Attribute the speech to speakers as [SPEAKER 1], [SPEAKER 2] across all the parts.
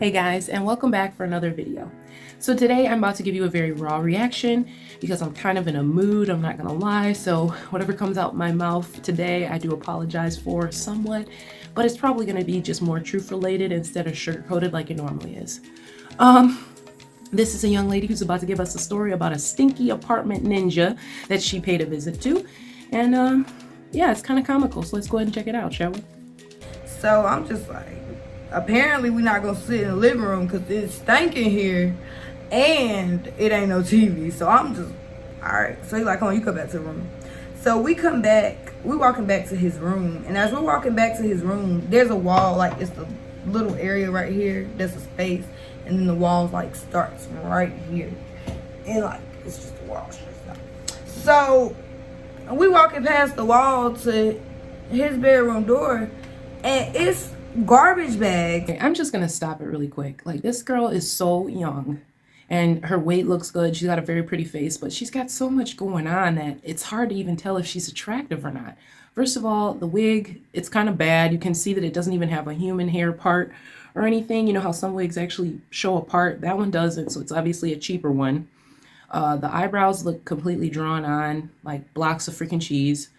[SPEAKER 1] Hey guys, and welcome back for another video. So today I'm about to give you a very raw reaction because I'm kind of in a mood, I'm not gonna lie. So whatever comes out my mouth today, I do apologize for somewhat, but it's probably gonna be just more truth related instead of sugar coated like it normally is. This is a young lady who's about to give us a story about a stinky apartment ninja that she paid a visit to. And yeah, it's kind of comical, so let's go ahead and check it out, shall we?
[SPEAKER 2] So I'm just like, apparently we're not gonna sit in the living room because it's stinking here and it ain't no TV. So I'm just, all right. So he's like, come on, you come back to the room. So we come back, we walking back to his room. And as we're walking back to his room, there's a wall, like it's the little area right here. There's a space. And then the walls like starts right here. And like, it's just a wall. So we walking past the wall to his bedroom door and it's garbage bag.
[SPEAKER 1] Okay, I'm just gonna stop it really quick. Like, this girl is so young and her weight looks good. She's got a very pretty face, but she's got so much going on that it's hard to even tell if she's attractive or not. First of all, the wig, it's kind of bad. You can see that it doesn't even have a human hair part or anything. You know how some wigs actually show a part? That one doesn't, so it's obviously a cheaper one. The eyebrows look completely drawn on, like blocks of freaking cheese.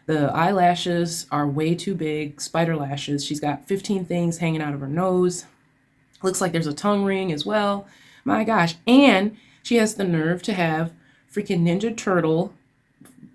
[SPEAKER 1] The eyelashes are way too big, spider lashes. She's got 15 things hanging out of her nose. Looks like there's a tongue ring as well. My gosh. And she has the nerve to have freaking Ninja Turtle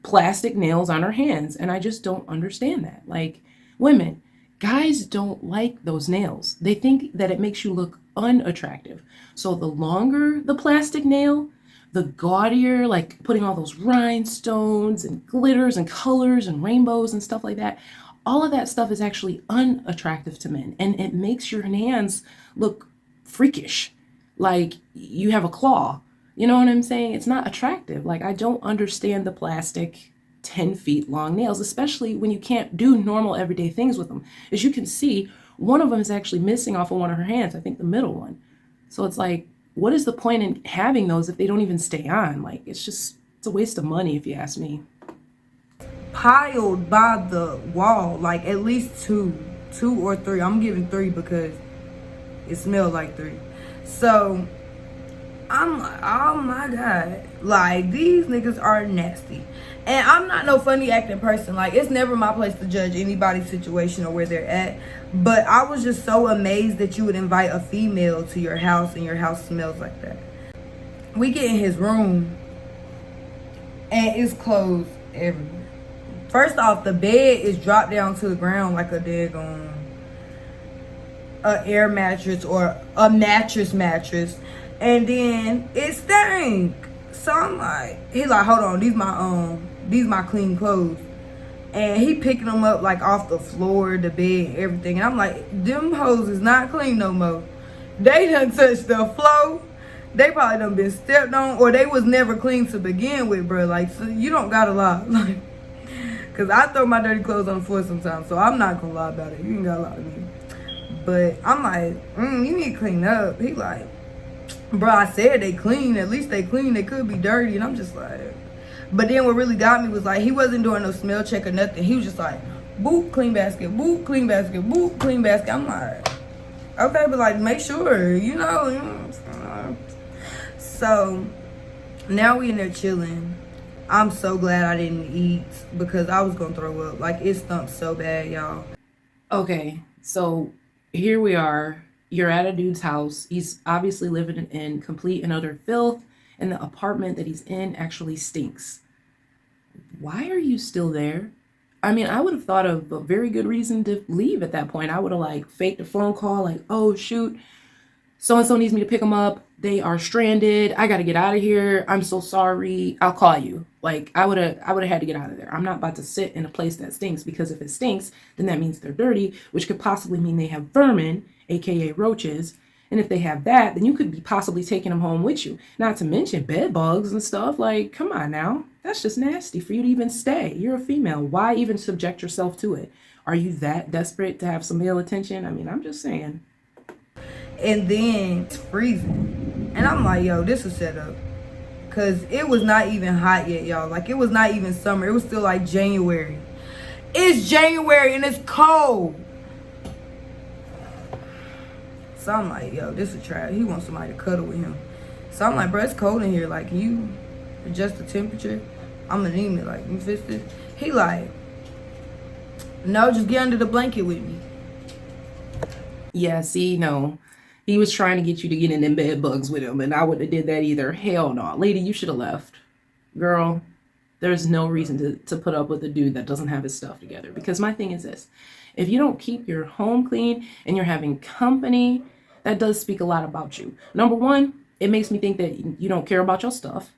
[SPEAKER 1] plastic nails on her hands. And I just don't understand that. Like, women, guys don't like those nails. They think that it makes you look unattractive. So the longer the plastic nail, the gaudier, like putting all those rhinestones and glitters and colors and rainbows and stuff like that, all of that stuff is actually unattractive to men. And it makes your hands look freakish, like you have a claw. You know what I'm saying? It's not attractive. Like, I don't understand the plastic 10 feet long nails, especially when you can't do normal everyday things with them. As you can see, one of them is actually missing off of one of her hands, I think the middle one. So it's like, what is the point in having those if they don't even stay on? Like, it's a waste of money if you ask me.
[SPEAKER 2] Piled by the wall, like at least two or three. I'm giving three because it smelled like three. So I'm like, oh my God, like these niggas are nasty. And I'm not no funny acting person. Like, it's never my place to judge anybody's situation or where they're at. But I was just so amazed that you would invite a female to your house and your house smells like that. We get in his room and it's clothes everywhere. First off, the bed is dropped down to the ground like a daggone air mattress or a mattress. And then it stank. So I'm like, he's like, hold on, these my clean clothes. And he picking them up like off the floor, the bed, everything. And I'm like, them hoes is not clean no more. They done touched the floor. They probably done been stepped on, or they was never clean to begin with, bro. Like, so you don't gotta lie. Like, cause I throw my dirty clothes on the floor sometimes, so I'm not gonna lie about it. You ain't gotta lie to me. But I'm like, you need to clean up. He like, bro, I said they clean. At least they clean. They could be dirty. And I'm just like, but then what really got me was like, he wasn't doing no smell check or nothing. He was just like, boop, clean basket, boop, clean basket, boop, clean basket. I'm like, okay, but like, make sure, you know. So now we in there chilling. I'm so glad I didn't eat because I was gonna throw up. Like, it stunk so bad, y'all.
[SPEAKER 1] Okay, so here we are. You're at a dude's house. He's obviously living in complete and utter filth, and the apartment that he's in actually stinks. Why are you still there? I mean, I would have thought of a very good reason to leave at that point. I would have like faked a phone call, like, oh shoot, so-and-so needs me to pick them up. They are stranded. I got to get out of here. I'm so sorry. I'll call you. Like, I would have had to get out of there. I'm not about to sit in a place that stinks, because if it stinks, then that means they're dirty, which could possibly mean they have vermin, aka roaches. And if they have that, then you could be possibly taking them home with you. Not to mention bed bugs and stuff. Like, come on now. That's just nasty for you to even stay. You're a female. Why even subject yourself to it? Are you that desperate to have some male attention? I mean, I'm just saying.
[SPEAKER 2] And then it's freezing. And I'm like, yo, this is set up. Because it was not even hot yet, y'all. Like, it was not even summer. It was still like January. It's January and it's cold. So I'm like, yo, this is a trap. He wants somebody to cuddle with him. So I'm like, bro, it's cold in here. Like, can you adjust the temperature? I'm anemic. Like, you fix this? He like, no, just get under the blanket with me.
[SPEAKER 1] Yeah, see, no. He was trying to get you to get in them bed bugs with him, and I wouldn't have did that either. Hell no. Lady, you should have left. Girl, there's no reason to put up with a dude that doesn't have his stuff together. Because my thing is this. If you don't keep your home clean and you're having company, that does speak a lot about you. Number one, it makes me think that you don't care about your stuff.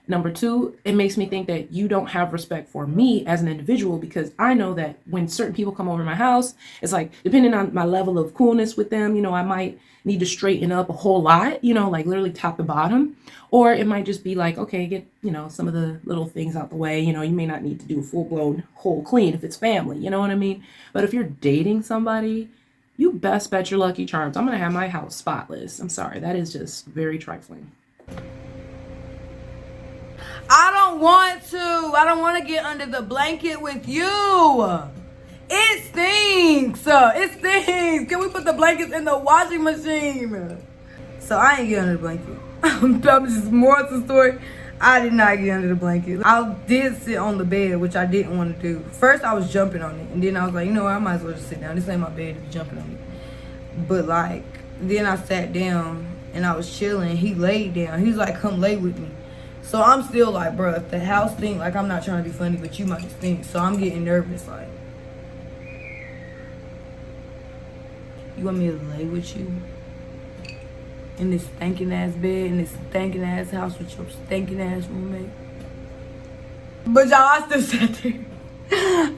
[SPEAKER 1] Number two, it makes me think that you don't have respect for me as an individual, because I know that when certain people come over my house, it's like, depending on my level of coolness with them, I might need to straighten up a whole lot, like literally top to bottom. Or it might just be like, okay, get, some of the little things out the way. You may not need to do a full blown whole clean if it's family, you know what I mean? But if you're dating somebody, you best bet your lucky charms I'm going to have my house spotless. I'm sorry. That is just very trifling.
[SPEAKER 2] I don't want to. I don't want to get under the blanket with you. It stinks. It stinks. Can we put the blankets in the washing machine? So I ain't get under the blanket. I'm just more to the story. I did not get under the blanket. I did sit on the bed, which I didn't want to do. First, I was jumping on it. And then I was like, I might as well just sit down. This ain't my bed to be jumping on it. But, then I sat down and I was chilling. He laid down. He was like, come lay with me. So I'm still like, bro, if the house stink, I'm not trying to be funny, but you might stink. So I'm getting nervous, you want me to lay with you in this stinking ass bed, in this stinking ass house with your stinking ass roommate? But y'all, I still sat there.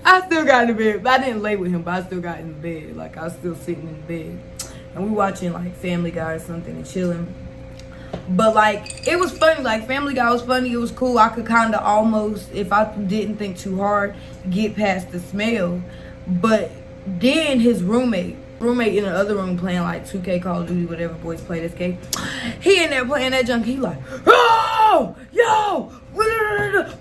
[SPEAKER 2] I still got in the bed. I didn't lay with him, but I still got in the bed. I was still sitting in the bed. And we watching Family Guy or something and chilling. But it was funny. Family Guy was funny. It was cool. I could kind of almost, if I didn't think too hard, get past the smell. But then his roommate in the other room playing 2K, Call of Duty, whatever boys play this game. He in there playing that junk. He oh, yo,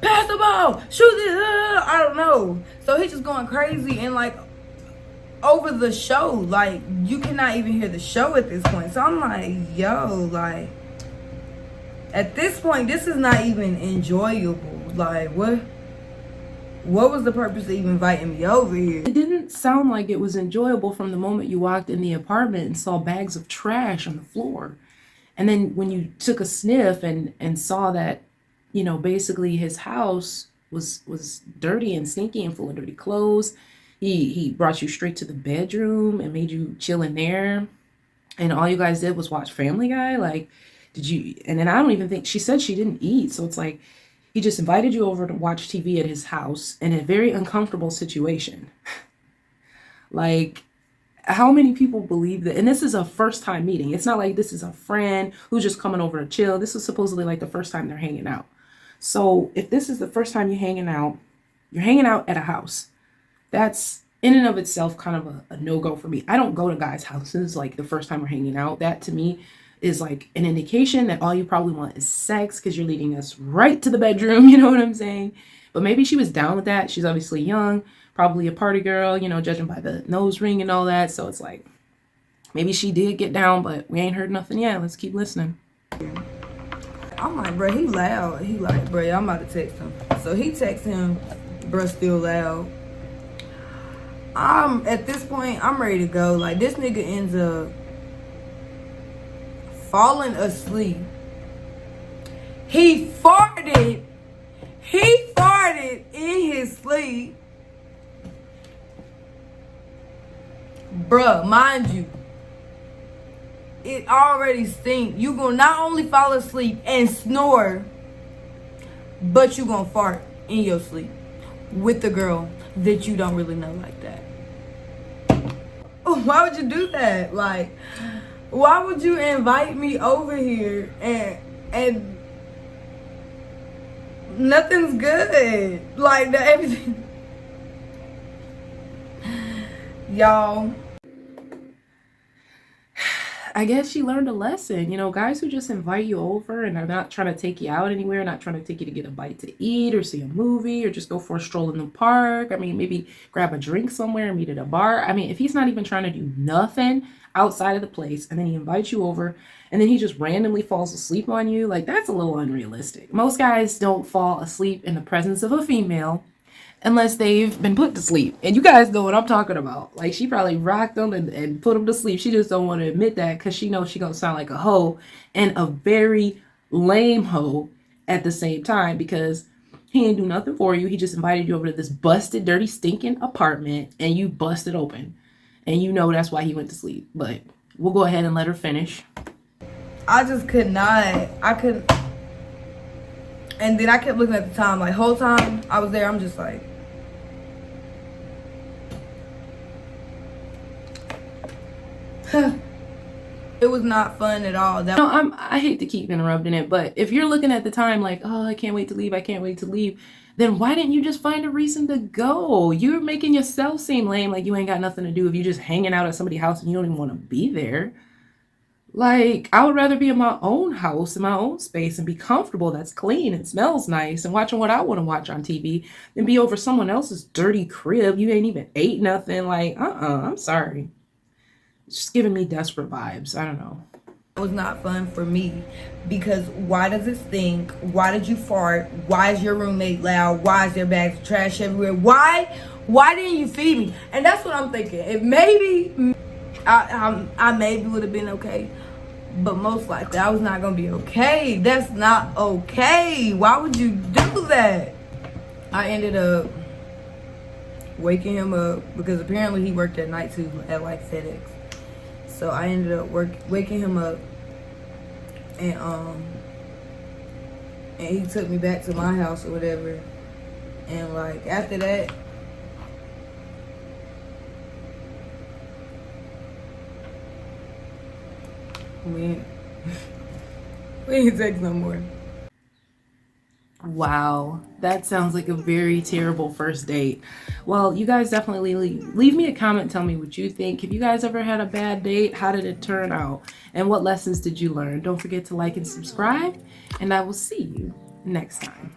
[SPEAKER 2] pass the ball, shoot this. I don't know. So he's just going crazy and over the show. You cannot even hear the show at this point. So I'm like, yo, at this point, this is not even enjoyable. What was the purpose of even inviting me over here?
[SPEAKER 1] It didn't sound like it was enjoyable from the moment you walked in the apartment and saw bags of trash on the floor. And then when you took a sniff and saw that, basically his house was dirty and stinky and full of dirty clothes. He brought you straight to the bedroom and made you chill in there. And all you guys did was watch Family Guy. Did you? And then I don't even think, she said she didn't eat. So it's he just invited you over to watch TV at his house in a very uncomfortable situation. How many people believe that? And this is a first time meeting. It's not like this is a friend who's just coming over to chill. This is supposedly the first time they're hanging out. So if this is the first time you're hanging out at a house. That's in and of itself kind of a no-go for me. I don't go to guys' houses the first time we're hanging out. That to me is an indication that all you probably want is sex, because you're leading us right to the bedroom. You know what I'm saying? But maybe she was down with that. She's obviously young, probably a party girl, judging by the nose ring and all that. So it's maybe she did get down, but we ain't heard nothing yet. Let's keep listening.
[SPEAKER 2] I'm like, bro, he loud. He bro, I'm about to text him. So he texts him, bro, still loud. At this point, I'm ready to go. This nigga ends up falling asleep. He farted in his sleep. Bruh, mind you, it already stinks. You gonna not only fall asleep and snore, but you gonna fart in your sleep with the girl that you don't really know like that. Why would you do that? Why would you invite me over here and nothing's good? Everything. Y'all.
[SPEAKER 1] I guess she learned a lesson. You know, guys who just invite you over and are not trying to take you out anywhere, not trying to take you to get a bite to eat or see a movie or just go for a stroll in the park. I mean, maybe grab a drink somewhere and meet at a bar. I mean, if he's not even trying to do nothing outside of the place and then he invites you over and then he just randomly falls asleep on you, like that's a little unrealistic. Most guys don't fall asleep in the presence of a female unless they've been put to sleep. And you guys know what I'm talking about. Like, she probably rocked them and put them to sleep. She just don't want to admit that because she knows she going to sound like a hoe and a very lame hoe at the same time because he ain't do nothing for you. He just invited you over to this busted, dirty, stinking apartment and you busted open. And you know that's why he went to sleep. But we'll go ahead and let her finish.
[SPEAKER 2] I just could not. I couldn't. And then I kept looking at the time. Like, whole time I was there, I'm just like, it was not fun at all. That
[SPEAKER 1] No, I hate to keep interrupting it, but if you're looking at the time like, oh, I can't wait to leave, I can't wait to leave, then why didn't you just find a reason to go? You're making yourself seem lame, like you ain't got nothing to do if you're just hanging out at somebody's house and you don't even want to be there. Like, I would rather be in my own house, in my own space, and be comfortable, that's clean and smells nice, and watching what I want to watch on TV than be over someone else's dirty crib. You ain't even ate nothing. Like, I'm sorry. It's just giving me desperate vibes. I don't know.
[SPEAKER 2] was not fun for me because why does it stink? Why did you fart? Why is your roommate loud? Why is there bags of trash everywhere? Why didn't you feed me? And that's what I'm thinking. It maybe I maybe would have been okay, but most likely I was not gonna be okay. That's not okay. Why would you do that? I ended up waking him up because apparently he worked at night too at like FedEx. So I ended up waking him up, and he took me back to my house or whatever. And like after that, we ain't text no more.
[SPEAKER 1] Wow, that sounds like a very terrible first date. Well, you guys definitely leave me a comment. Tell me what you think. Have you guys ever had a bad date? How did it turn out? And what lessons did you learn? Don't forget to like and subscribe. And I will see you next time.